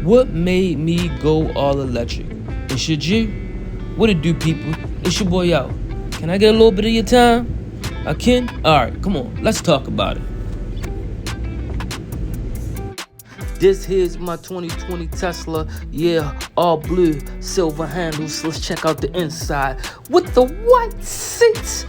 What made me go all electric? And should you? What it do, people? It's your boy out. Can I get a little bit of your time? I can? Alright, come on, let's talk about it. This here's my 2020 Tesla, yeah, all blue, silver handles. Let's check out the inside. With the white seats,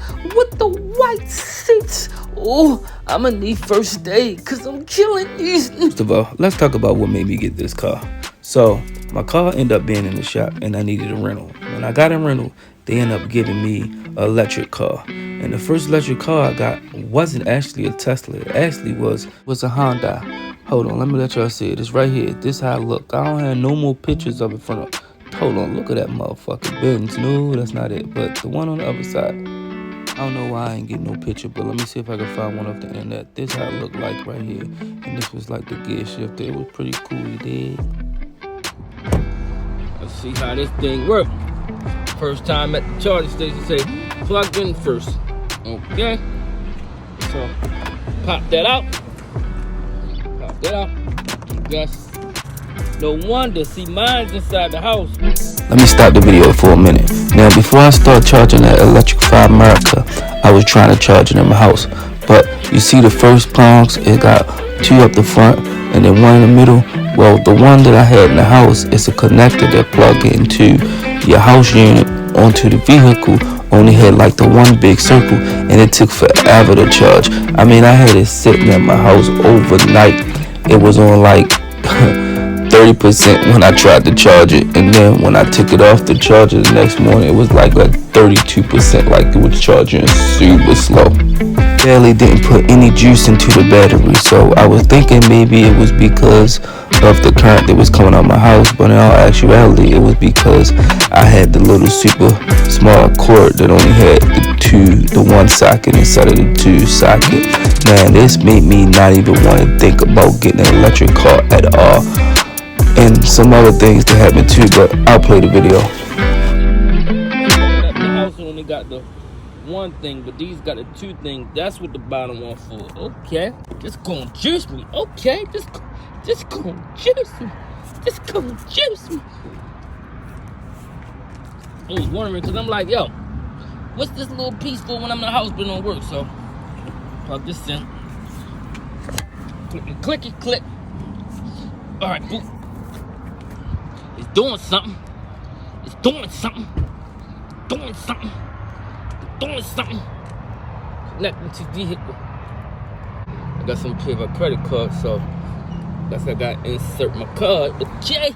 Oh, I'ma need first aid, cause I'm killing these. First of all, let's talk about what made me get this car. So, my car ended up being in the shop, and I needed a rental. When I got a rental, they ended up giving me an electric car. And the first electric car I got wasn't actually a Tesla. It actually was a Honda. Hold on, let me let y'all see it. It's right here. This how I look. I don't have no more pictures of it from the... Hold on, look at that motherfucking Benz. No, that's not it. But the one on the other side. I don't know why I ain't getting no picture, but let me see if I can find one off the internet. This how it looked like right here. And this was like the gear shifter. It was pretty cool, you dig? Let's see how this thing works. First time at the charging station, say plug in first. Okay. So pop that out. Yes. No wonder. See, mine's inside the house. Let me stop the video for a minute. Now, before I start charging at Electrify America, I was trying to charge it in my house. But you see the first prongs, it got two up the front and then one in the middle. Well, the one that I had in the house is a connector that plug into your house unit onto the vehicle. Only had like the one big circle, and it took forever to charge. I mean, I had it sitting at my house overnight. It was on like 30% when I tried to charge it, and then when I took it off the charger the next morning, it was like 32%, like it was charging super slow. Barely didn't put any juice into the battery, so I was thinking maybe it was because of the current that was coming out of my house, but in all actuality, it was because I had the little super small cord that only had the one socket instead of the two socket. Man, this made me not even want to think about getting an electric car at all. And some other things that happened too, but I'll play the video. The house only got the one thing, but these got the two things. That's what the bottom one for. Okay, just gonna juice me. Okay, just gonna juice me. Just gonna juice me. I was wondering, cause I'm like, yo, what's this little piece for when I'm in the house but it don't work? So plug this in. Clicky click. All right, boom. It's doing something. It's doing something. Doing something. Doing something. Connecting to vehicle. I got some pay my credit card, so that's why I got to insert my card. Okay.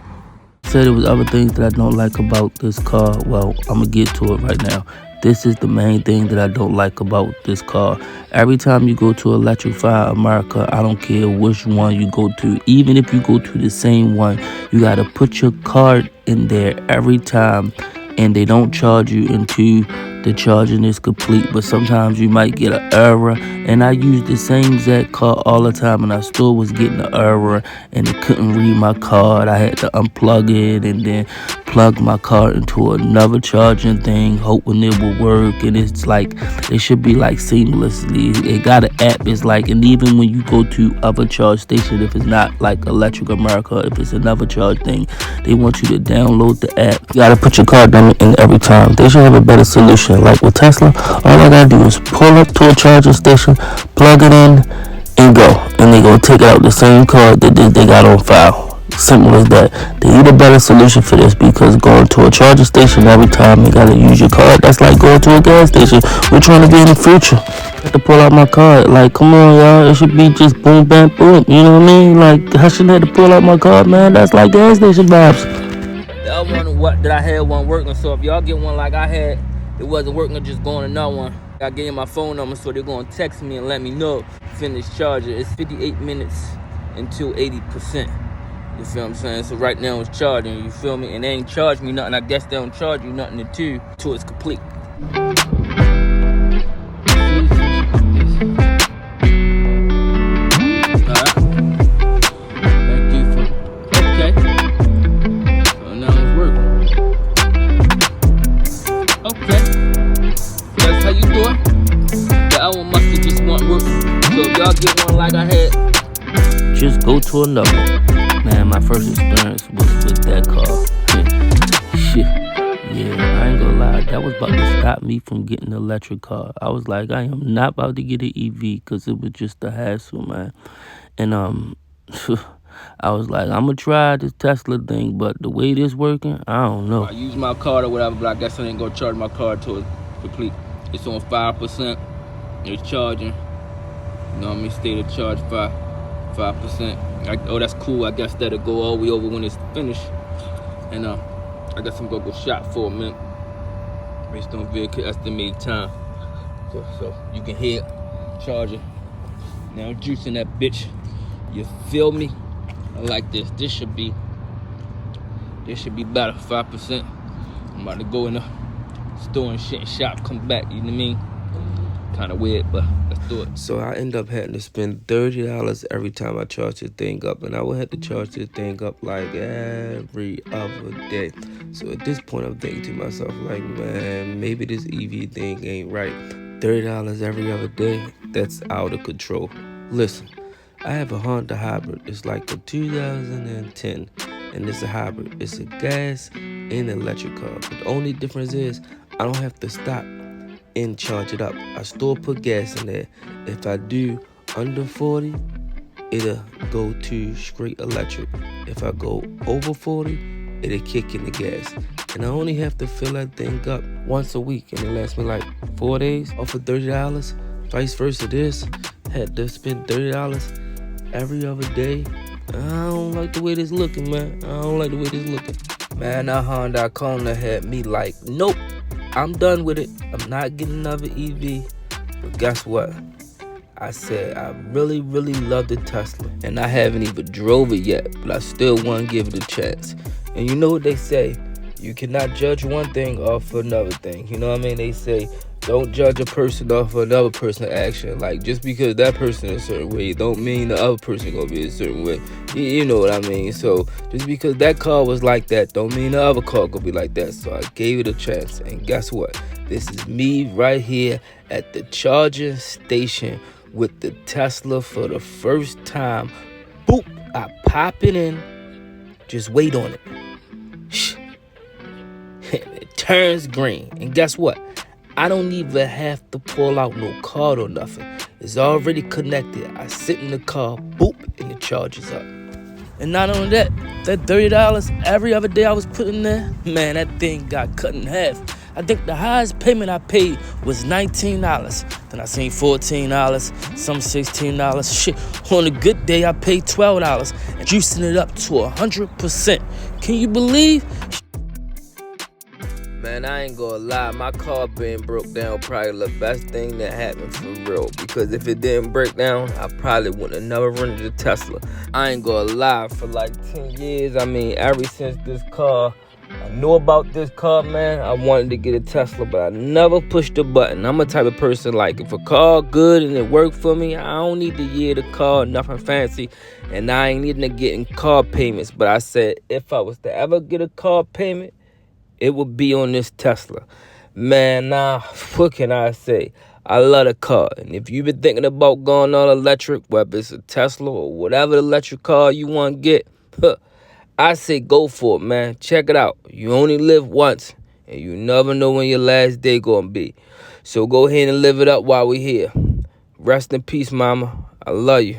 Said there was other things that I don't like about this car. Well, I'm gonna get to it right now. This is the main thing that I don't like about this car. Every time you go to Electrify America, I don't care which one you go to. Even if you go to the same one, you gotta put your card in there every time, and they don't charge you until the charging is complete. But sometimes you might get an error, and I use the same exact card all the time, and I still was getting an error, and it couldn't read my card. I had to unplug it and then plug my card into another charging thing, hoping it will work. And it's like, it should be like seamlessly. It got an app. It's like, and even when you go to other charge station, if it's not like Electric America, if it's another charge thing, they want you to download the app. You gotta put your card in every time. They should have a better solution. Like with Tesla, all I gotta do is pull up to a charging station, plug it in, and go. And they gonna take out the same card that they got on file. Simple as that. They need a better solution for this, because going to a charging station every time you gotta use your card, that's like going to a gas station. We're trying to be in the future. I have to pull out my card. Like, come on, y'all. It should be just boom, bam, boom. You know what I mean? Like, I shouldn't have to pull out my card, man. That's like gas station vibes. Y'all wonder what that I had one working. So if y'all get one like I had, it wasn't working, just going to another one. I gave you my phone number, so they're gonna text me and let me know. Finish charging. It's 58 minutes until 80%. You feel what I'm saying? So right now it's charging, you feel me? And they ain't charged me nothing. I guess they don't charge you nothing until it's complete. Thank you for... Okay. So now it's working. Okay. That's how you do it. The other one must have just want work. So if y'all get one like I had, just go to another one. Man, my friend first experience was with that car. Shit. Yeah, I ain't gonna lie. That was about to stop me from getting an electric car. I was like, I am not about to get an EV because it was just a hassle, man. And I was like, I'm gonna try this Tesla thing, but the way this working, I don't know. I use my card or whatever, but I guess I ain't gonna charge my card till it's complete. It's on 5%. It's charging. You know what I mean? State of charge 5%. Oh, that's cool. I guess that'll go all the way over when it's finished. And I guess I'm gonna go shop for a minute based on vehicle estimated time. So you can hear it charging. Now juicing that bitch. You feel me? I like this. This should be better. 5%. I'm about to go in the store and shit and shop, come back, you know what I mean? Kind of weird, but let's do it. So I end up having to spend $30 every time I charge this thing up, and I would have to charge this thing up like every other day. So at this point, I'm thinking to myself, like, man, maybe this EV thing ain't right. $30 every other day, that's out of control. Listen, I have a Honda hybrid. It's like a 2010, and it's a hybrid. It's a gas and electric car, but the only difference is I don't have to stop and charge it up. I still put gas in there. If I do under 40, it'll go to straight electric. If I go over 40, it'll kick in the gas. And I only have to fill that thing up once a week, and it lasts me like 4 days off of $30. Vice versa this, had to spend $30 every other day. I don't like the way this looking, man. I don't like the way this looking. Man, that Honda Kona had me like, nope. I'm done with it. I'm not getting another EV. But guess what? I said I really, really love the Tesla. And I haven't even drove it yet, but I still want to give it a chance. And you know what they say? You cannot judge one thing off of another thing. You know what I mean? They say, don't judge a person off of another person's action. Like, just because that person is a certain way, don't mean the other person gonna be a certain way. You know what I mean? So, just because that car was like that, don't mean the other car gonna be like that. So, I gave it a chance. And guess what? This is me right here at the charging station with the Tesla for the first time. Boop! I pop it in. Just wait on it. Shh. It turns green. And guess what? I don't even have to pull out no card or nothing. It's already connected. I sit in the car, boop, and it charges up. And not only that, that $30 every other day I was putting there, man, that thing got cut in half. I think the highest payment I paid was $19. Then I seen $14, some $16. Shit, on a good day I paid $12 and juicing it up to 100%. Can you believe? Man, I ain't gonna lie, my car being broke down probably the best thing that happened for real. Because if it didn't break down, I probably would have never rented a Tesla. I ain't gonna lie, for like 10 years, I mean, ever since this car, I knew about this car, man, I wanted to get a Tesla, but I never pushed the button. I'm a type of person, like, if a car good and it worked for me, I don't need to year the car, nothing fancy, and I ain't needing to get in car payments. But I said, if I was to ever get a car payment, it would be on this Tesla. Man, nah, what can I say? I love the car. And if you've been thinking about going all electric, whether it's a Tesla or whatever electric car you want to get, I say go for it, man. Check it out. You only live once, and you never know when your last day gonna be. So go ahead and live it up while we're here. Rest in peace, mama. I love you.